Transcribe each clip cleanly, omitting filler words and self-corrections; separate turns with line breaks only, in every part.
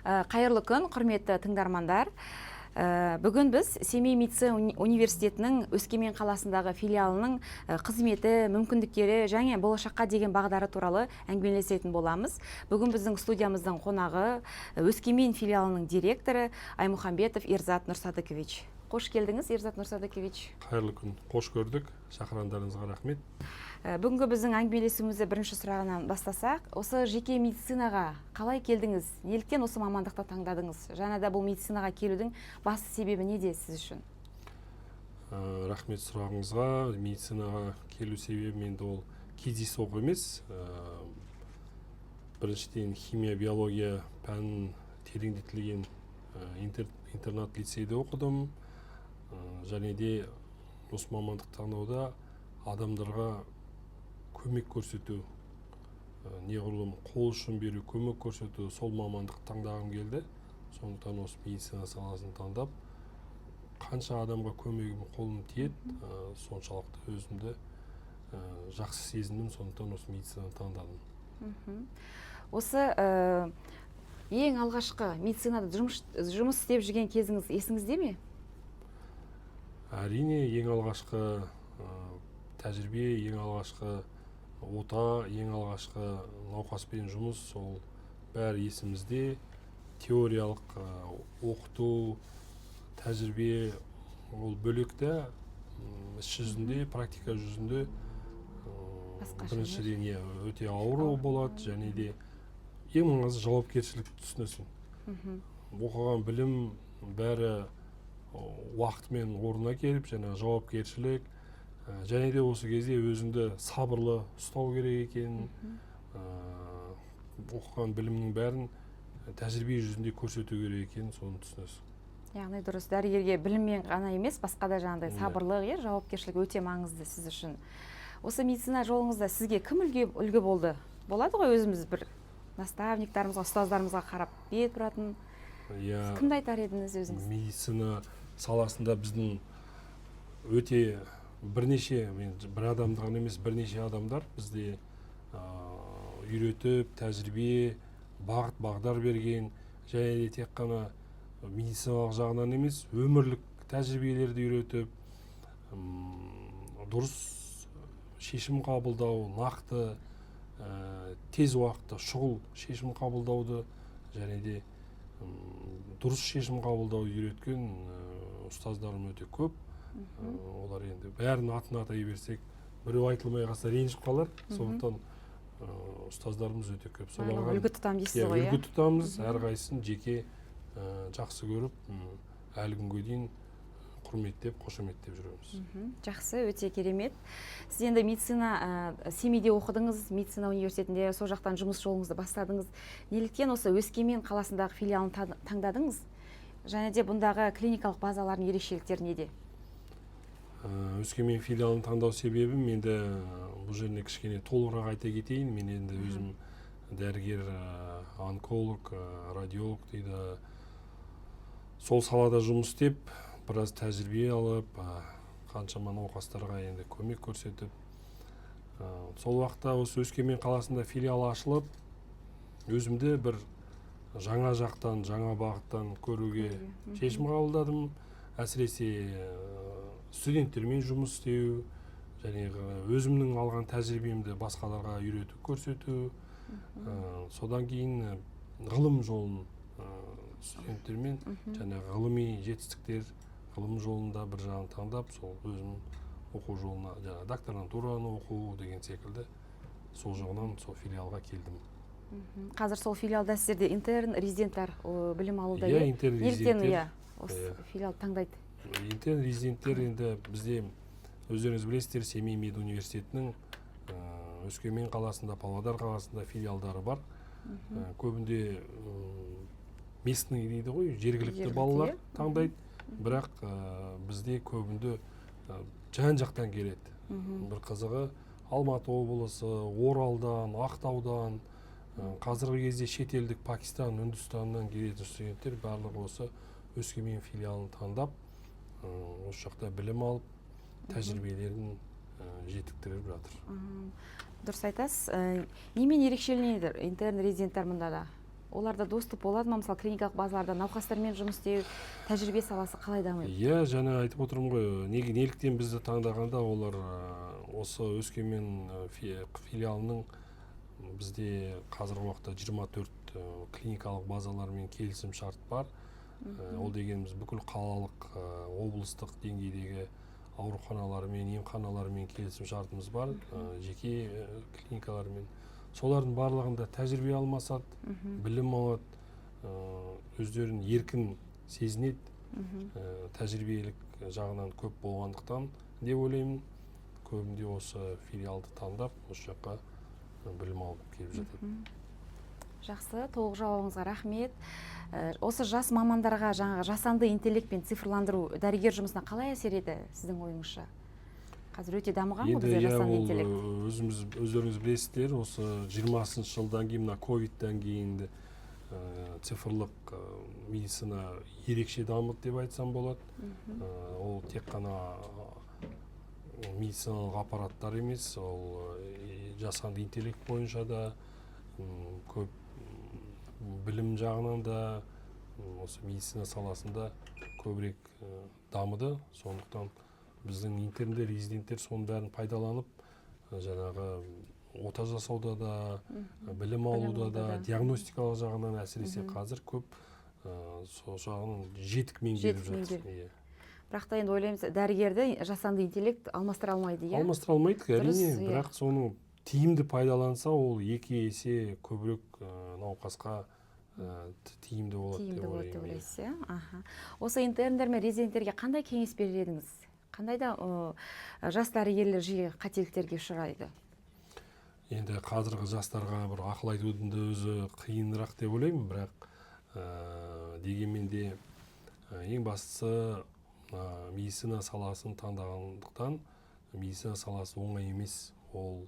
Қайырлы күн, құрметті тыңдармандар. Бүгін біз Семей медицина университетінің Өскемен қаласындағы филиалының қызметі, мүмкіндіктері және болашаққа деген бағдары туралы әңгімелесетін боламыз. Бүгін біздің студиямыздың қонағы Өскемен филиалының директоры Аймұхамбетов Ерзат Нұрсадыкович. Қош келдіңіз, Ерзат Нұрсадыкович.
Қайырлы күн, қош көрдік. Шақырғандарыңызға рахмет.
Бүгінгі біздің әңгімелесуімізді бірінші сұрағынан бастасақ, осы жеке медицинаға қалай келдіңіз? Неліктен осы мамандықты таңдадыңыз? Және де бұл медицинаға келудің басты себебі неде сіз үшін?
Рахмет сұрағыңызға. Медицинаға келу себебі енді ол кездейсоқ емес. Біріншіден химия, биология пәнін тереңдетілген интернат лицейде оқыдым. Және де осы мамандық таңдауда адамдарға көмек көрсету, неғұрлым қол ұшын беру, көмек көрсету, сол мамандық таңдағым келді. Сондықтан осы медицина саласын таңдап, қанша адамға көмегім қолым тиеді, соншалықты өзімді жақсы сезіндім, сондықтан осы медицинаны таңдадым.
Осы ең алғашқы медицинада жұмыс істеп жүрген кезіңіз есіңізде ме?
Әрине, ең алғашқы тәжірибе, ең алғашқы ота, ең алғашқы науқаспен жұмыс, сол бәрі есімізде. Теориялық оқыту, тәжірибе ол бөлекті, іс жүзінде, практика жүзінде біріншіден өте ауыр болады, және де ең маңызды жауапкершілік түсінесің. Оқыған білім бәрі уақытымен орнына келіп, жауапкершілік, және де осы кезде өзіңді сабырлы ұстау керек екен. Оқыған білімнің бәрін тәжірибе жүзінде көрсету керек екен, соны түсінесің.
Яғни дұрыс, дәрігерге біліммен ғана емес, басқа да жаңағыдай сабырлық, жауапкершілік өте маңызды сіз үшін. Осы медицина жолыңызда сізге кім үлгі болды? Болады ғой, өзіміз бір наставниктарымызға, ұстаздарымызға қарап бет бұратын. Кімді айтар едіңіз өзіңіз?
Медицина саласында біздің өте бірнеше, бір адамды ғана емес, бірнеше адамдар бізде үйретіп, тәжірибе, бағдар берген, және де тек қана медициналық жағынан емес, өмірлік тәжірибелерді үйретіп, дұрыс шешім қабылдау, нақты, тез уақытта шұғыл шешім қабылдауды, және де дұрыс шешім қабылдауды үйреткен ұстаздарым өте көп. Олар енді бәрін атын атай берсек, біреу айтылмай қалса ренжіп қалар. Сондықтан ұстаздарымыз өте көп.
Үлгі тұтам дейсіз ғой.
Үлгі тұтамыз, әрқайсысын жеке жақсы көріп, әлі күнге дейін құрметтеп, қошеметтеп жүреміз.
Жақсы, өте керемет. Сіз енді медицина Семейде оқыдыңыз, медицина университетінде, сол жақтан жұмыс жолыңызды бастадыңыз. Неліктен осы Өскемен қаласындағы филиалын таңдадыңыз? Және де бұндағы клиникалық базалардың ерекшеліктері неде?
Өскемен филиалын таңдау себебім, енді бұл жеріне кішкене толығырақ айта кетейін. Мен енді өзім дәрігер, онколог, радиолог дейді. Сол салада жұмыс істеп, біраз тәжірибе алып, қаншама науқастарға енді көмек көрсетіп. Сол уақытта осы Өскемен қаласында филиал ашылып, өзімді бір жаңа жақтан, жаңа бағыттан көруге шешім қабылдадым. Әсіресе студенттермен жұмыс істеу, және өзімнің алған тәжірибемді басқаларға үйретіп көрсету. Содан кейін ғылым жолын студенттермен және ғылыми жетістіктер, ғылым жолында бір жағын таңдап, сол өзім оқу жолына, докторантураны оқу деген секілді, сол жағынан сол филиалға келдім.
Қазір сол филиалда сіздерде интерн, резиденттар білім алуда.
Интерн, резиденттер.
Осы филиал таңдайды.
Интерн, резиденттер енді бізде, өздеріңіз білесіздер, Семей мед университетінің Өскемен қаласында, Павлодар қаласында филиалдары бар. Көбінде местный дейді ғой, жергілікті балалар таңдайды. Бірақ бізде көбінде жан-жақтан келеді. Бір қызығы Алматы облысы, Оралдан, Ақтаудан, қазіргі кезде шетелдік Пакистан, Үндістаннан келетін студенттер барлығы осы Өскемен филиалын таңдап, осы жақта білім алып, тәжірибелерін жетіктіріп жатыр.
Дұрыс айтасыз. Немен ерекшеленеді интерн резиденттер мұнда да? Оларда доступ болады ма? Мысалы клиникалық базаларда науқастармен жұмыс істеу, тәжірибе саласы қалай дамиды?
Иә, жаңа айтып отырмын ғой, неліктен бізді таңдағанда олар осы Өскемен филиалының бізде қазіргі уақытта 24 клиникалық базалармен келісім шарт бар. Ол дегеніміз бүкіл қалалық, облыстық деңгейдегі ауруханалармен, емханалармен келісім шартымыз бар, жеке клиникалармен. Солардың барлығында тәжірибе алмасады, білім алады, өздерін еркін сезінеді, тәжірибелік жағынан көп болғандықтан деп ойлаймын, көбінде осы филиалды таңдап, осы жаққа білім алып келіп жатады.
Жақсы, толық жауабыңызға рахмет. Осы жас мамандарға жаңағы жасанды интеллект пен цифрландыру дәрігер жұмысына қалай әсер еді сіздің ойыңызша? Қазір өте дамыған ғой бізде жасанды интеллект.
Өздеріңіз білесіздер, осы 20-шы жылдан кейін, мына ковидтан кейін цифрлық медицина ерекше дамыды деп айтсам болады. Ол тек қана медициналық аппараттар емес, ол жасанды интеллект бойынша да көп білім жағынан да осы медицина саласында көбірек дамыды. Сондықтан біздің интерндер, резиденттер соның бәрін пайдаланып, жаңағы ота жасауда да, білім алуда да, диагностикалық жағынан әсіресе қазір көп сол жағынан жетік меңгеріп жатыр.
Бірақ та енді ойлаймыз, дәрігерді жасанды интеллект алмастыра алмайды, иә?
Алмастыра алмайды, әрине, бірақ соның тиімді пайдаланса, ол 2 есе көбірек науқасқа тиімді болады деп ойлаймын.
Осы интерндер мен резиденттерге қандай кеңес берер едіңіз? Қандай да жас дәрігерлер жиі қателіктерге ұшырайды?
Енді қазіргі жастарға бір ақыл айтудың да өзі қиынырақ деп ойлаймын, бірақ дегенмен де ең бастысы медицина саласын таңдағандықтан, медицина саласы оңай емес. Ол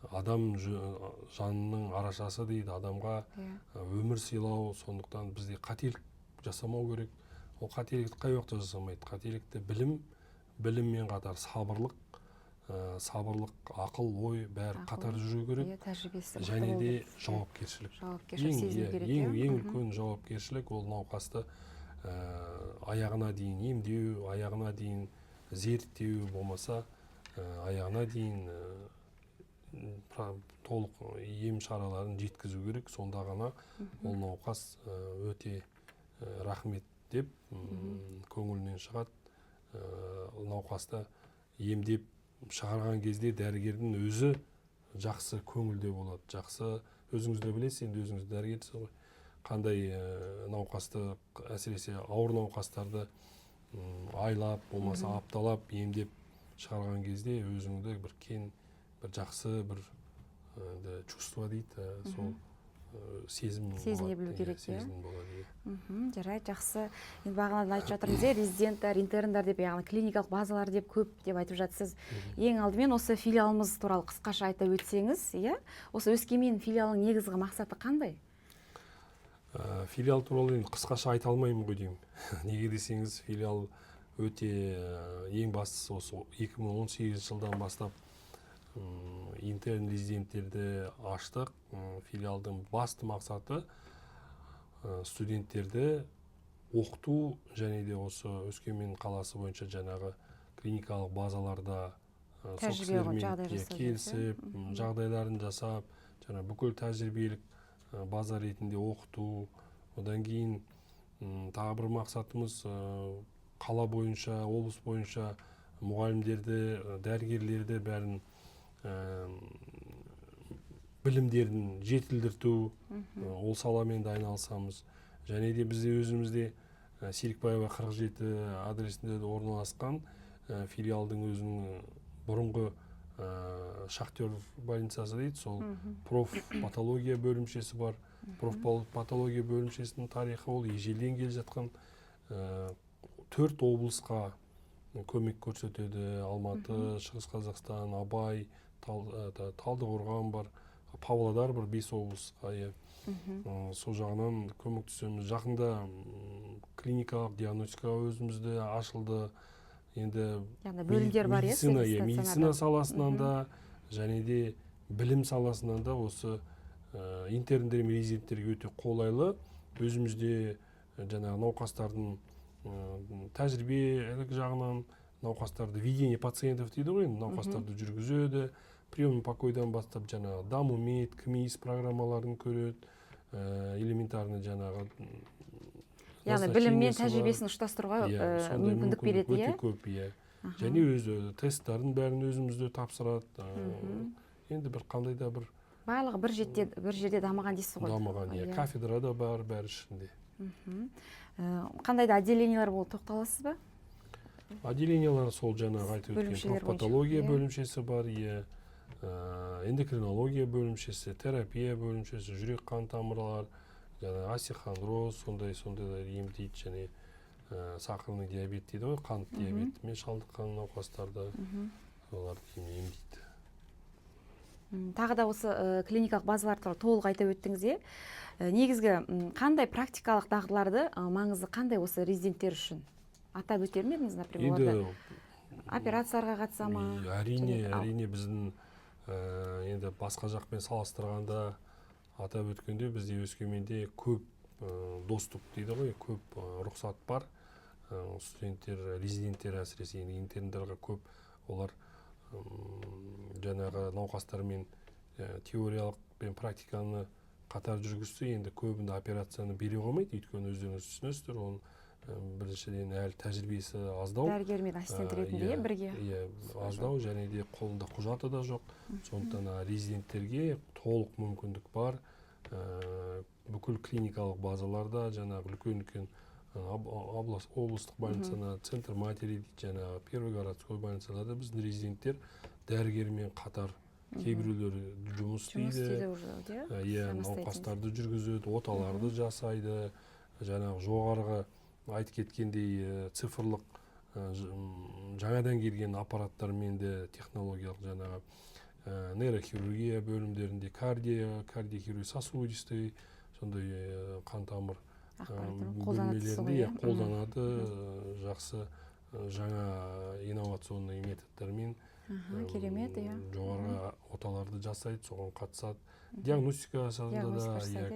адам жанының арашасы дейді, адамға өмір сыйлау, сондықтан бізде қателік жасамау керек. Ол қателікті қай уақытта жасамайды? Қателікті біліммен қатар сабырлық, ақыл, ой бәрі қатар жүру керек. Және де жауапкершілік. Ең үлкен жауапкершілік ол науқасты аяғына дейін емдеу, аяғына дейін зерттеу, болмаса аяғына дейін толық ем шараларын жеткізу керек. Сонда ғана ол науқас өте рахмет деп көңілінен шығады. Науқасты емдеп шығарған кезде дәрігердің өзі жақсы көңілде болады. Жақсы, өзіңіз де білесіз, енді өзіңіз дәрігерсіз ғой. Қандай науқасты, әсіресе ауыр науқастарды айлап, болмаса апталап емдеп шығарған кезде өзіңді бір жақсы бір чувство дейді, сол
сезіне білу керек, жарайды, жақсы. Енді бағанадан айтып жатырмыз, резиденттер, интерндар деп, яғни клиникалық базалар деп көп деп айтып жатсыз. Ең алдымен осы филиалымыз туралы қысқаша айта өтсеңіз, осы Өскемен филиалының негізгі мақсаты қандай?
Филиал туралы қысқаша айта алмаймын ғой деймін. Неге десеңіз, филиал өте ең бастысы осы 2018 жылдан бастап интерн резиденттерді аштық. Филиалдың басты мақсаты студенттерді оқыту, және де осы Өскемен қаласы бойынша жаңағы клиникалық базаларда сол кісілермен келісіп, жағдайларын жасап, жаңа бүкіл тәжірибелік база ретінде оқыту. Одан кейін тағы бір мақсатымыз қала бойынша, облыс бойынша мұғалімдерді, дәрігерлерді бәрін білімдерін жетілдірту, ол саламен де айналысамыз. Және де бізде өзімізде Серікбаева 47 адресінде орналасқан филиалдың өзінің бұрынғы шахтер больницасы дейді, сол профпатология бөлімшесі бар. Профпатология бөлімшесінің тарихы ол ежелден келе жатқан 4 облысқа көмек көрсетеді. Алматы, Шығыс Қазақстан, Абай, Талдықорған бар, Павлодар бір 5 облысқа. Сол жағынан көмек түсеміз. Жақында клиникалық диагностика өзімізде ашылды. Енді медицина саласынан да, және де білім саласынан да осы интерндер мен резиденттерге өте қолайлы. Өзімізде жаңағы науқастардың тәжірибелік жағынан науқастарды ведение пациентов дейді ғой, науқастарды жүргізеді, прием покойдан бастап жаңағы дамумет, КМИС программаларын көреді, элементарный жаңағы
яғни білім мен тәжірибесін ұштастыруға мүмкіндік береді,
өте көп, және өз тесттарын бәрін өзімізде тапсырады. Енді бір қандай да бір
барлығы бір жерде дамыған дейсіз ғой.
Дамыған, кафедра да бар, бәрі ішінде.
Қандай да отделениялар болып тоқталасыз ба?
Отделениялар сол жаңағы айтып өткен патология бөлімшесі бар, эндокринология бөлімшесі, терапия бөлімшесі, жүрек қан тамырлар, жаңағы остеохондроз, сондайлар емдейді, және сахарный диабет дейді ғой, қант диабетімен шалдыққан науқастарды оларды емдейді.
Тағы да осы клиникалық базалар туралы толық айтып өттіңіз. Негізгі қандай практикалық дағдыларды маңызы қандай осы резиденттер үшін? Атап өтер ме едіңіз, например, операцияларға қатыса ма?
Әрине біздің енді басқа жақпен салыстырғанда атап өткенде бізде Өскеменде көп доступ дейді ғой, көп рұқсат бар. Студенттер, резиденттер әсіресе интерндерға көп, олар жаңағы науқастармен теориялық пен практиканы қатар жүргізсе, енді көбінде операцияны бере қоймайды, өйткені өздеріңіз түсінесіздер, оның біріншіден әлі тәжірибесі аздау.
Дәрігер мен ассистент ретінде бірге.
Аздау, және де қолында құжаты да жоқ. Сондықтан резиденттерге толық мүмкіндік бар. Бүкіл клиникалық базаларда, жаңағы үлкен облыстық больницаны, центр матери, жаңағы первый городской больницаларда біздің резиденттер дәрігермен қатар кейбіреулері жұмыс істейді, науқастарды жүргізеді, оталарды жасайды, жаңағы жоғарғы айтып кеткендей цифрлық жаңадан келген аппараттармен де технологиялық жаңағы нейрохирургия бөлімдерінде кардиохирургия, сосудистый, сондай қан тамыр бөлмелерінде қолданады, жақсы жаңа инновационный методтармен жоғарғы оталарды жасайды, соған қатысады. Диагностика жасағанда да,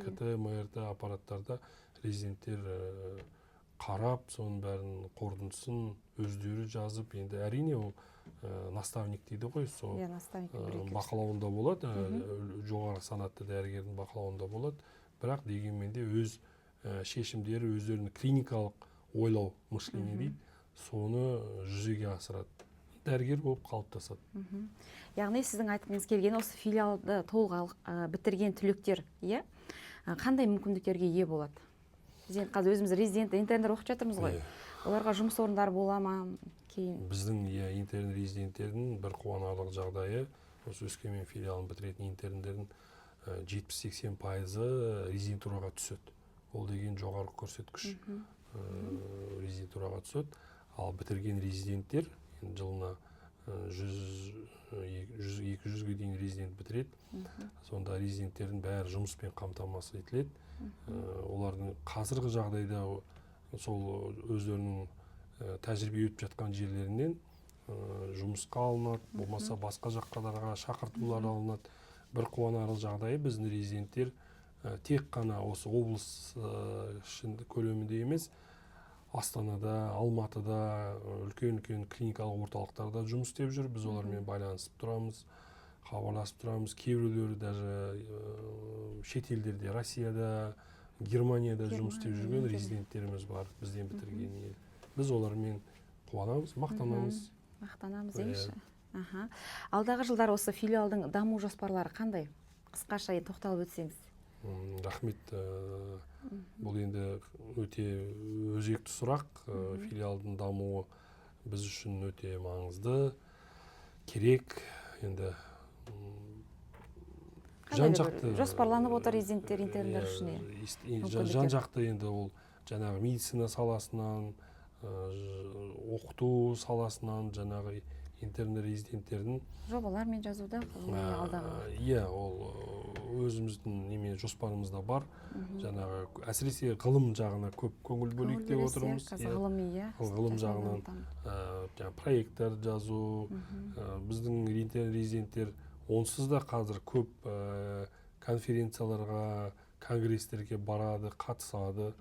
КТ, МРТ аппараттарда резиденттер қарап, соның бәрін қорытындысын өздері жазып, енді әрине ол наставник дейді ғой, сол бақылауында болады, жоғары санатты дәрігердің бақылауында болады, бірақ дегенмен де өз шешімдері, өздерінің клиникалық ойлау мышление дейді, соны жүзеге асырады. Дәрігер болып қалыптасады.
Яғни сіздің айтқыңыз келген осы филиалды толық бітірген түлектер қандай мүмкіндіктерге ие болады? Біз қазір өзіміз резидент, интерндер оқып жатырмыз ғой. Оларға жұмыс орындары бола ма кейін?
Біздің интерн резиденттердің бір қуанарлық жағдайы, осы Өскемен филиалын бітіретін интерндердің 70-80% резидентураға түседі. Ол деген жоғары көрсеткіш резидентураға түседі. Ал бітірген резиденттер жылына 100-200-ге дейін резидент бітіреді. Сонда резиденттердің бәрі жұмыспен қамтамасыз етіледі. Олардың қазіргі жағдайда сол өздерінің тәжірибе өтіп жатқан жерлерінен жұмысқа алынады, болмаса басқа жаққаларға шақыртулар алынады. Бір қуанарлық жағдайы біздің резиденттер тек қана осы облыс көлемінде емес, Астанада, Алматыда, үлкен клиникалық орталықтарда жұмыс істеп жүр. Біз олармен байланысып тұрамыз, хабарласып тұрамыз. Кейбіреулері даже шетелдерде, Россияда, Германияда жұмыс істеп жүрген резиденттеріміз бар, бізден бітірген. Біз олармен қуанамыз, мақтанамыз.
Еңші. Алдағы жылдар осы филиалдың даму жоспарлары қандай? Қысқаша тоқталып өтсеңіз.
Рахмет. Бұл енді өте өзекті сұрақ. Филиалдың дамуы біз үшін өте маңызды, керек. Енді
жан-жақты жоспарланып отыр резиденттер, интерндер үшін.
Жан-жақты енді ол жаңағы медицина саласынан, оқыту саласынан, жаңағы интерн резиденттердің
жобалармен жазуда алдағы.
Ол өзіміздің жоспарымызда бар. Жаңағы әсіресе ғылым жағына көп көңіл бөлейік деп отырмыз. Ғылым жағынан проекттер жазу, біздің интерн резиденттер онсыз да қазір көп конференцияларға, конгресстерге барады, қатысады.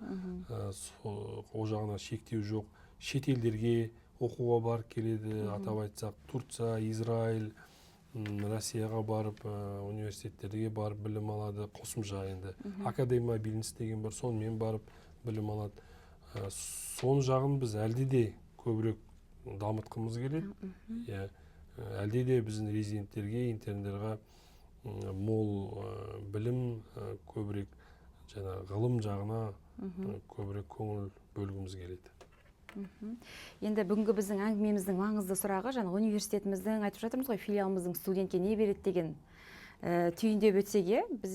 Ол жағынан шектеу жоқ. Шетелдерге оқуға барып келеді, атап айтсақ Турция, Израиль, Россияға барып, университеттерге барып білім алады. Қосымша енді академия бизнес деген бар, сонымен барып білім алады. Соның жағын біз әлде де көбірек дамытқымыз келеді. Әлде де біздің резиденттерге, интерндерға мол білім, көбірек ғылым жағына көбірек көңіл бөлгіміз келеді.
Енді бүгінгі біздің әңгімеміздің маңызды сұрағы, университетіміздің, айтып жатырмыз ғой, филиалымыздың студентке не береді деген түйіндеп өтсек, біз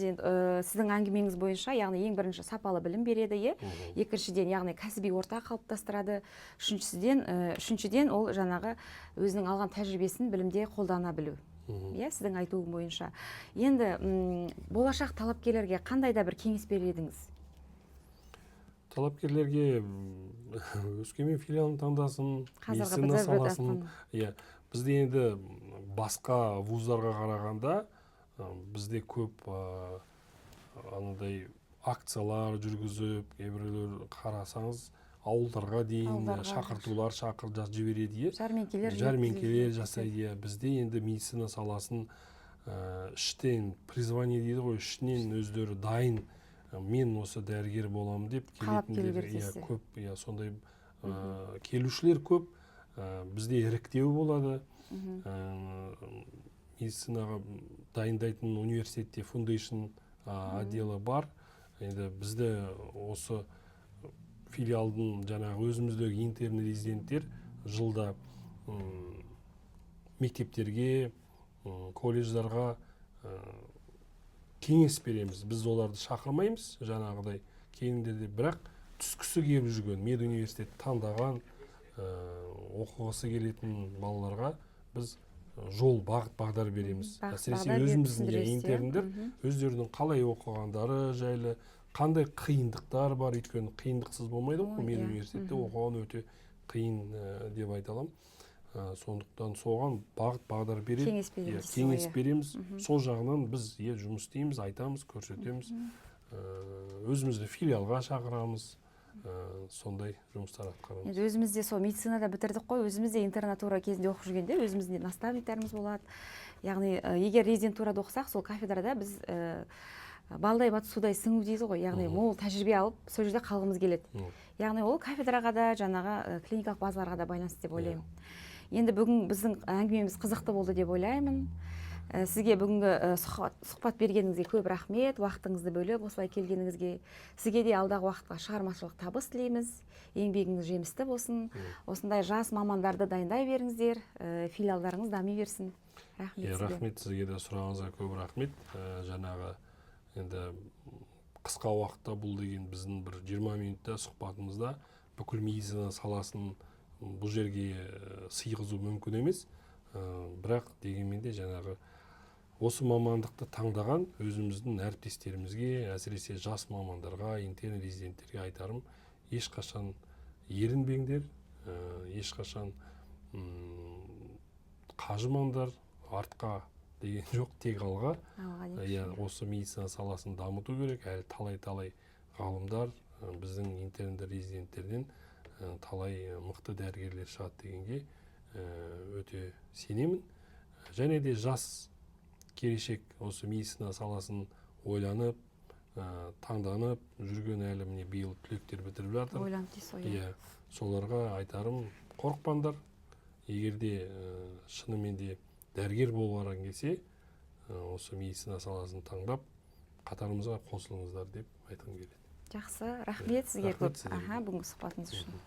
сіздің әңгімеңіз бойынша, яғни ең бірінші сапалы білім береді, екіншіден, яғни кәсіби орта қалыптастырады, үшіншіден ол жаңағы өзінің алған тәжірибесін білімде қолдана білу. Сіздің айтуың бойынша. Енді болашақ талапкерлерге қандай да бір кеңес берер едіңіз?
Талапкерлерге Өскемен филиалын таңдасын, медицина саласын. Бізде енді басқа вуздарға қарағанда бізде көп анандай акциялар жүргізіп, кейбіреулер қарасаңыз ауылдарға дейін шақыртулар жібереді. Жәрмеңкелер жасайды. Бізде енді медицина саласын іштен призвание дейді ғой, ішінен өздері дайын, мен осы дәрігер боламын деп келетіндер көп, сондай келушілер көп. Бізде іріктеу болады. Медицинаға дайындайтын университетте фундейшн отделі бар. Енді бізде осы филиалдың жаңағы өзіміздегі интерн резиденттер жылда мектептерге, колледждарға кеңес береміз. Біз оларды шақырмаймыз, жаңағыдай кейіндерде, бірақ түскісі келіп жүрген, медуниверситет таңдаған, оқығысы келетін балаларға біз жол бағдар береміз. Әсіресе өзіміздің интерндер өздерінің қалай оқығандары жайлы, қандай қиындықтар бар, өйткені қиындықсыз болмайды ғой, мен университетте оқыған өте қиын деп айта аламын. Сондықтан соған бағдар беріп, кеңес береміз. Сол жағынан біз жұмыс істейміз, айтамыз, көрсетеміз. Өзімізді филиалға шақырамыз. Сондай жұмыстар атқарамыз.
Өзімізде сол медицинада бітірдік қой, өзімізде интернатура кезінде оқып жүргенде өзімізде наставниктарымыз болады. Яғни, егер резидентурада оқысақ, сол кафедрада біз балдай бат судай сіңу дейді ғой, яғни мол тәжірибе алып, сол жерде қалғымыз келеді. Яғни ол кафедраға да, жаңағы клиникалық базаларға да байланысты деп ойлаймын. Енді бүгін біздің әңгімеміз қызықты болды деп ойлаймын. Сізге бүгінгі сұхбат бергеніңізге көп рахмет, уақытыңызды бөліп осылай келгеніңізге. Сізге де алдағы уақытқа шығармашылық табыс тілейміз, еңбегіңіз жемісті болсын. Осындай жас мамандарды дайындай беріңіздер, филиалдарыңыз дами берсін. Рахмет сізге.
Рахмет сізге де, сұрағыңызға көп рахмет. Жаңағы енді қысқа уақытта бұл деген біздің бір 20 минутта сұхбатымызда бүкіл медицина саласын бұл жерге сыйғызу мүмкін емес. Бірақ дегенмен де жаңағы осы мамандықты таңдаған өзіміздің әріптестерімізге, әсіресе жас мамандарға, интерн резиденттерге айтарым, ешқашан ерінбеңдер, ешқашан қажымаңдар, артқа деген жоқ, тек алға. Осы медицина саласын дамыту керек. Әлі талай ғалымдар біздің интернді резиденттерден талай мықты дәрігерлер шығады дегенге өте сенемін. Және де жас келешек осы медицина саласын ойланып, таңданып жүрген әлі міне биыл түлектер бітіріп жатыр.
Ойланып дейсіз.
Соларға айтарым, қорықпаңдар. Егер де шынымен де дәрігер болғаран келсе, осы медицина саласын таңдап, қатарымызға қосылыңыздар деп айтқым келеді.
Жақсы, рахмет сізге көп. Бүгінгі сұхбатыңыз үшін.